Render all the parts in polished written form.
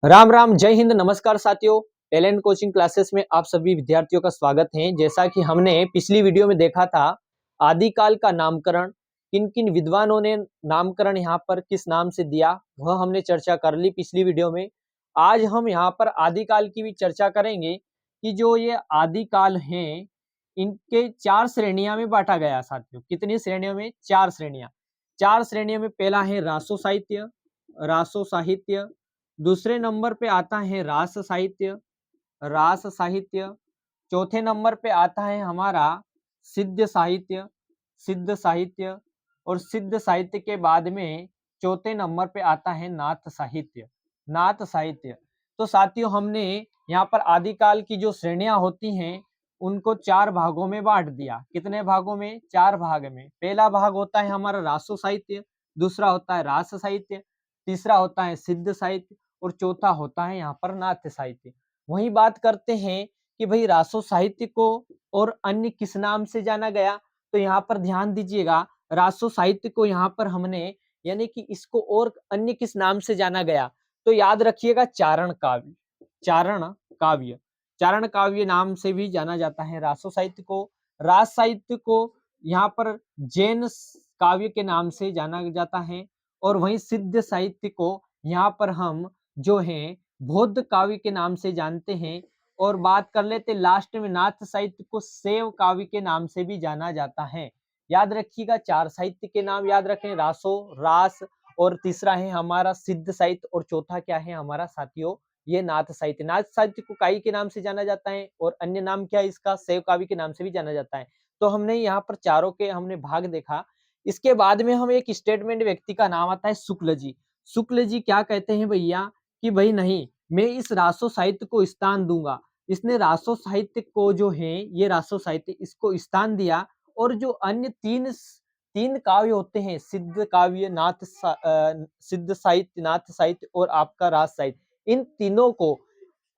राम राम, जय हिंद, नमस्कार साथियों। टैलेंट कोचिंग क्लासेस में आप सभी विद्यार्थियों का स्वागत है। जैसा कि हमने पिछली वीडियो में देखा था, आदिकाल का नामकरण किन किन विद्वानों ने नामकरण यहाँ पर किस नाम से दिया, वह हमने चर्चा कर ली पिछली वीडियो में। आज हम यहाँ पर आदिकाल की भी चर्चा करेंगे कि जो ये आदिकाल हैं, इनके चार श्रेणियां में बांटा गया साथियों। कितनी श्रेणियों में? चार श्रेणियां। चार श्रेणियों में पहला है रासो साहित्य, रासो साहित्य। दूसरे नंबर पे आता है रास साहित्य, रास साहित्य। चौथे नंबर पे आता है हमारा सिद्ध साहित्य, सिद्ध साहित्य। और सिद्ध साहित्य के बाद में चौथे नंबर पे आता है नाथ साहित्य, नाथ साहित्य। तो साथियों, हमने यहाँ पर आदिकाल की जो श्रेणियां होती हैं उनको चार भागों में बांट दिया। कितने भागों में? चार भाग में। पहला भाग होता है हमारा रासो साहित्य, दूसरा होता है रास साहित्य, तीसरा होता है सिद्ध साहित्य और चौथा होता है यहाँ पर नाट्य साहित्य। वही बात करते हैं कि भाई रासो साहित्य को और अन्य किस नाम से जाना गया। तो यहाँ पर ध्यान दीजिएगा, रासो साहित्य को यहाँ पर हमने यानी कि इसको और अन्य किस नाम से जाना गया, तो याद रखिएगा चारण काव्य, चारण काव्य, चारण काव्य नाम से भी जाना जाता है रासो साहित्य को। रास साहित्य को यहाँ पर जैन काव्य के नाम से जाना जाता है और वहीं सिद्ध साहित्य को यहाँ पर हम जो है बौद्ध काव्य के नाम से जानते हैं। और बात कर लेते लास्ट में नाथ साहित्य को शैव काव्य के नाम से भी जाना जाता है। याद रखिएगा, चार साहित्य के नाम याद रखें, रासो, रास, और तीसरा है हमारा सिद्ध साहित्य और चौथा क्या है हमारा साथियों, ये नाथ साहित्य। नाथ साहित्य को काई के नाम से जाना जाता है और अन्य नाम क्या है इसका? शैव काव्य के नाम से भी जाना जाता है। तो हमने यहाँ पर चारों के हमने भाग देखा। इसके बाद में हम एक स्टेटमेंट व्यक्ति का नाम आता है शुक्ल जी। शुक्ल जी क्या कहते हैं भैया कि भाई नहीं, मैं इस रासो साहित्य को स्थान दूंगा। इसने रासो साहित्य को जो है, ये रासो साहित्य इसको स्थान दिया। और जो अन्य तीन तीन काव्य होते हैं, सिद्ध काव्य, सिद्ध साहित्य, नाथ साहित्य और आपका रास साहित्य, इन तीनों को,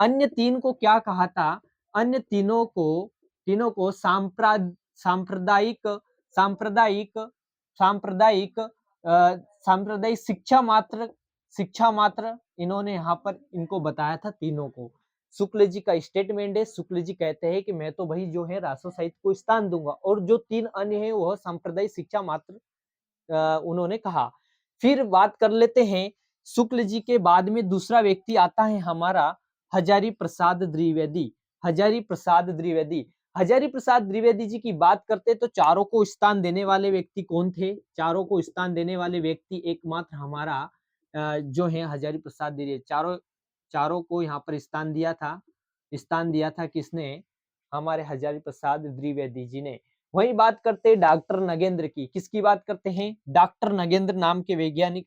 अन्य तीन को क्या कहा था? अन्य तीनों को सांप्रदायिक सांप्रदायिक सांप्रदायिक सांप्रदायिक शिक्षा मात्र इन्होंने यहाँ पर इनको बताया था तीनों को। शुक्ल जी का स्टेटमेंट है। शुक्ल जी कहते हैं कि मैं तो भाई जो है रासो साहित्य को स्थान दूंगा और जो तीन अन्य है वह सांप्रदायिक शिक्षा मात्र उन्होंने कहा। फिर बात कर लेते हैं, शुक्ल जी के बाद में दूसरा व्यक्ति आता है हमारा हजारी प्रसाद द्विवेदी। हजारी प्रसाद द्विवेदी, हजारी प्रसाद द्विवेदी जी की बात करते तो चारों को स्थान देने वाले व्यक्ति कौन थे? चारों को स्थान देने वाले व्यक्ति एकमात्र हमारा जो है हजारी प्रसाद द्विवेदी। चारों चारों को यहाँ पर स्थान दिया था किसने? हमारे हजारी प्रसाद द्विवेदी जी ने। वही बात करते हैं डॉक्टर नगेंद्र की। किसकी बात करते हैं? डॉक्टर नगेंद्र नाम के वैज्ञानिक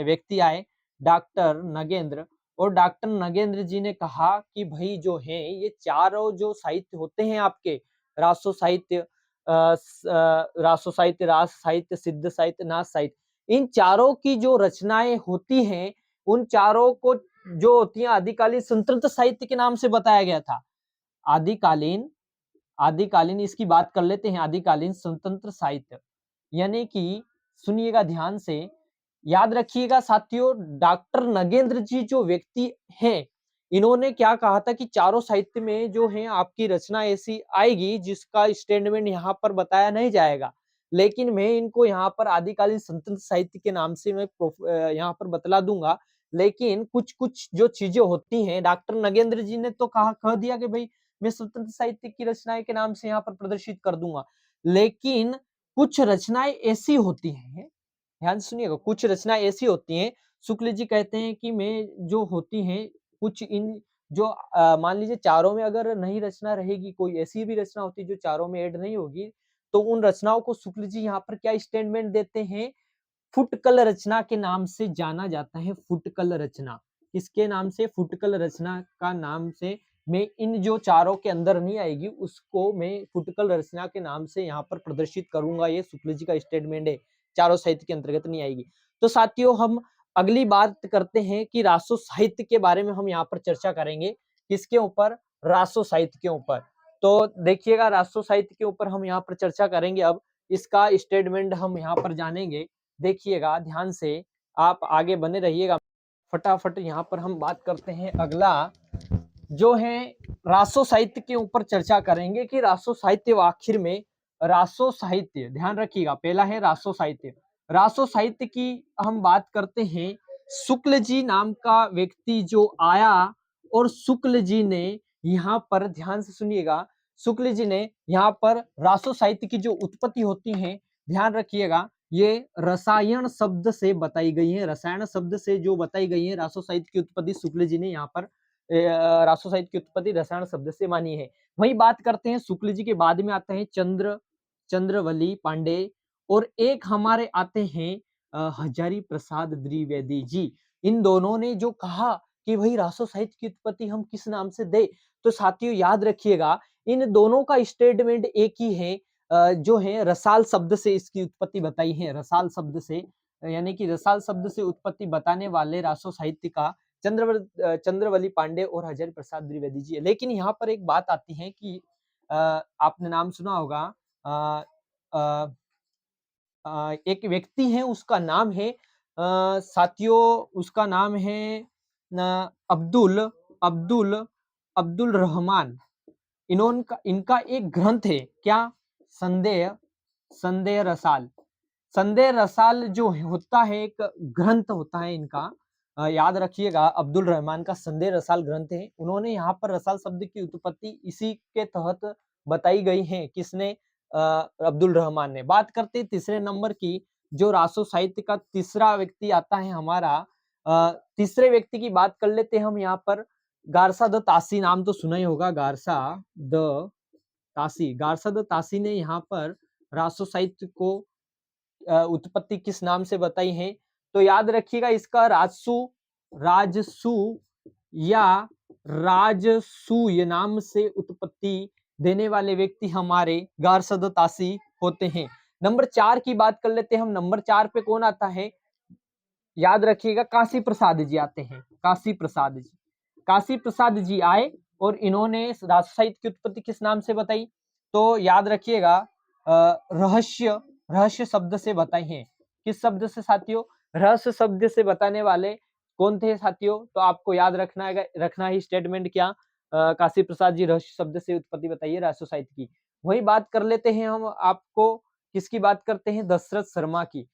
व्यक्ति आए, डॉक्टर नगेंद्र। और डॉक्टर नगेंद्र जी ने कहा कि भाई जो है ये चारों जो साहित्य होते हैं आपके, रासो साहित्य, रासो साहित्य, रास साहित्य, सिद्ध साहित्य, नाथ साहित्य, इन चारों की जो रचनाएं होती हैं उन चारों को जो होती है आदिकालीन स्वतंत्र साहित्य के नाम से बताया गया था। आदिकालीन आदिकालीन इसकी बात कर लेते हैं, आदिकालीन स्वतंत्र साहित्य। यानी कि सुनिएगा ध्यान से, याद रखिएगा साथियों, डॉक्टर नगेंद्र जी जो व्यक्ति हैं, इन्होंने क्या कहा था कि चारों साहित्य में जो है आपकी रचना ऐसी आएगी जिसका स्टेटमेंट यहाँ पर बताया नहीं जाएगा, लेकिन मैं इनको यहाँ पर आदिकालीन स्वतंत्र साहित्य के नाम से मैं यहाँ पर बतला दूंगा। लेकिन कुछ कुछ जो चीजें होती हैं, डॉक्टर नगेंद्र जी ने तो कह दिया कि भाई मैं स्वतंत्र साहित्य की रचनाएं के नाम से यहाँ पर प्रदर्शित कर दूंगा। लेकिन कुछ रचनाएं ऐसी होती हैं, ध्यान सुनिएगा, कुछ रचनाएं ऐसी होती हैं, शुक्ल जी कहते हैं कि मैं जो होती हैं कुछ इन जो मान लीजिए चारों में अगर नहीं रचना रहेगी, कोई ऐसी भी रचना होती है जो चारों में ऐड नहीं होगी, तो उन रचनाओं को शुक्ल जी यहाँ पर क्या स्टेटमेंट देते हैं? फुटकल रचना के नाम से जाना जाता है। फुटकल रचना किसके नाम से? फुटकल रचना का नाम से। मैं इन जो चारों के अंदर नहीं आएगी उसको मैं फुटकल रचना के नाम से यहाँ पर प्रदर्शित करूंगा। ये शुक्ल जी का स्टेटमेंट है, चारों साहित्य के अंतर्गत नहीं आएगी। तो साथियों, हम अगली बात करते हैं कि रासो साहित्य के बारे में हम यहाँ पर चर्चा करेंगे। किसके ऊपर? रासो साहित्य के ऊपर। तो देखिएगा, रासो साहित्य के ऊपर हम यहाँ पर चर्चा करेंगे। अब इसका स्टेटमेंट हम यहाँ पर जानेंगे। देखिएगा ध्यान से, आप आगे बने रहिएगा। फटाफट यहाँ पर हम बात करते हैं। अगला जो है रासो साहित्य के ऊपर चर्चा करेंगे कि रासो साहित्य आखिर में रासो साहित्य, ध्यान रखिएगा, पहला है रासो साहित्य। रासो साहित्य की हम बात करते हैं, शुक्ल जी नाम का व्यक्ति जो आया और शुक्ल जी ने यहाँ पर, ध्यान से सुनिएगा, शुक्ल जी ने यहाँ पर रासो साहित्य की जो उत्पत्ति होती है, ध्यान रखिएगा, ये रसायन शब्द से बताई गई है। रसायन शब्द से जो बताई गई है रासो साहित्य की उत्पत्ति शुक्ल जी ने यहाँ पर रासो साहित्य की उत्पत्ति रसायन शब्द से मानी है। वही बात करते हैं, शुक्ल जी के बाद में आते हैं चंद्रवली पांडे, और एक हमारे आते हैं हजारी प्रसाद द्विवेदी जी। इन दोनों ने जो कहा कि भाई रासो साहित्य की उत्पत्ति हम किस नाम से दे, तो साथियों याद रखिएगा, इन दोनों का स्टेटमेंट एक ही है, जो है रसाल शब्द से इसकी उत्पत्ति बताई है। रसाल शब्द से, यानी कि रसाल शब्द से उत्पत्ति बताने वाले रासो साहित्य का चंद्रवली पांडे और हजारी प्रसाद द्विवेदी जी है। लेकिन यहाँ पर एक बात आती है कि आपने नाम सुना होगा, एक व्यक्ति है, उसका नाम है साथियों, उसका नाम है अब्दुल अब्दुल अब्दुल रहमान। इनका एक ग्रंथ है, क्या? संदेह संदेह रसाल। संदेह रसाल जो होता है, एक ग्रंथ होता है इनका, याद रखिएगा, अब्दुल रहमान का संदेह रसाल ग्रंथ है। उन्होंने यहाँ पर रसाल शब्द की उत्पत्ति इसी के तहत बताई गई है। किसने? अब्दुल रहमान ने। बात करते तीसरे नंबर की, जो रासो साहित्य का तीसरा व्यक्ति आता है हमारा, तीसरे व्यक्ति की बात कर लेते हैं हम यहाँ पर। गारसा द तासी, नाम तो सुना ही होगा, गारसा द तासी। गारसा द तासी ने यहाँ पर रासो साहित्य को उत्पत्ति किस नाम से बताई है? तो याद रखिएगा, इसका राजसू या राजसूय नाम से उत्पत्ति देने वाले व्यक्ति हमारे गारसद तासी होते हैं। नंबर 4 की बात कर लेते हैं हम। नंबर 4 पे कौन आता है? याद रखिएगा, काशी प्रसाद जी आते हैं। काशी प्रसाद जी आए और इन्होंने रासो साहित्य की उत्पत्ति किस नाम से बताई? तो याद रखिएगा, रहस्य शब्द से बताई है। किस शब्द से साथियों? रहस्य शब्द से बताने वाले कौन थे साथियों? तो आपको याद रखना ही स्टेटमेंट क्या, काशी प्रसाद जी रहस्य शब्द से उत्पत्ति बताइए रासो साहित्य की। वही बात कर लेते हैं हम, आपको किसकी बात करते हैं? दशरथ शर्मा की।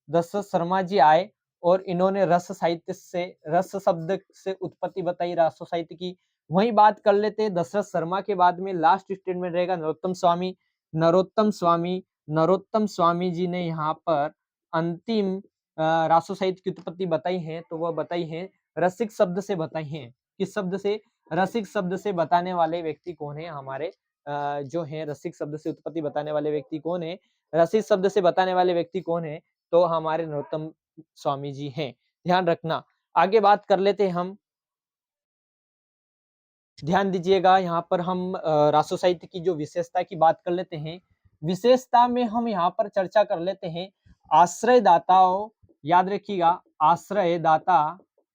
दशरथ शर्मा जी आए और इन्होंने रस शब्द से उत्पत्ति बताई रासो साहित्य की। वही बात कर लेते हैं, दशरथ शर्मा के बाद में लास्ट स्टेटमेंट रहेगा नरोत्तम स्वामी जी ने यहाँ पर अंतिम रासो साहित्य की उत्पत्ति बताई है। तो वह बताई है रसिक शब्द से बताई है। किस शब्द से? रसिक शब्द से बताने वाले व्यक्ति कौन है हमारे? जो है रसिक शब्द से उत्पत्ति बताने वाले व्यक्ति कौन है? रसिक शब्द से बताने वाले व्यक्ति कौन है? तो हमारे नरोत्तम स्वामी जी हैं। ध्यान रखना। आगे बात कर लेते हैं हम। ध्यान दीजिएगा, यहाँ पर हम रासो साहित्य की जो विशेषता की बात कर लेते हैं। विशेषता में हम यहाँ पर चर्चा कर लेते हैं आश्रयदाताओं। याद रखिएगा,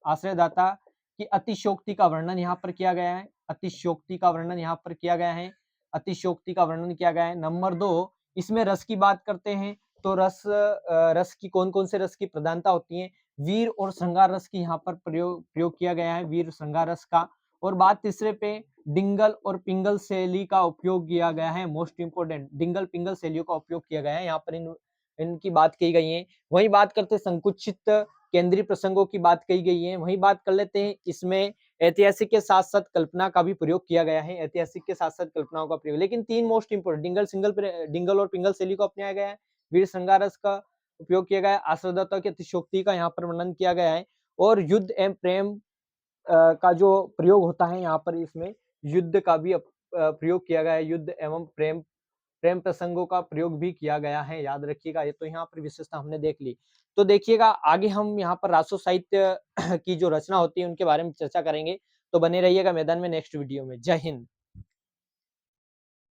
आश्रयदाता की अतिशयोक्ति का वर्णन यहाँ पर किया गया है। अतिशयोक्ति का वर्णन यहाँ पर किया गया है। अतिशयोक्ति का वर्णन किया गया है। नंबर 2, इसमें रस की बात करते हैं तो रस की कौन से रस की प्रधानता होती है? वीर और श्रृंगार रस की यहाँ पर प्रयोग किया गया है, वीर श्रृंगार रस का। और बात तीसरे पे, डिंगल और पिंगल शैली का उपयोग किया गया है। मोस्ट इंपोर्टेंट, डिंगल पिंगल शैलियों का उपयोग किया गया है यहाँ पर, इनकी बात की गई है। वही बात करते हैं संकुचित केंद्रीय प्रसंगों की बात कही गई है। वही बात कर लेते हैं, इसमें ऐतिहासिक के साथ साथ कल्पना का भी प्रयोग किया गया है। ऐतिहासिक के साथ साथ कल्पनाओं का प्रयोग, लेकिन 3 मोस्ट इंपोर्टेंट, डिंगल और पिंगल शैली को अपनाया गया है, वीर श्रृंगार रस का उपयोग किया गया है, आश्रयदाता की अतिशयोक्ति का यहाँ पर वर्णन किया गया है, और युद्ध एवं प्रेम का जो प्रयोग होता है यहाँ पर, इसमें युद्ध का भी प्रयोग किया गया है। युद्ध एवं प्रेम प्रसंगों का प्रयोग भी किया गया है। याद रखिएगा, ये तो यहाँ पर विशेषता हमने देख ली। तो देखिएगा, आगे हम यहाँ पर रासो साहित्य की जो रचना होती है उनके बारे में चर्चा करेंगे। तो बने रहिएगा मैदान में नेक्स्ट वीडियो में। जय हिंद।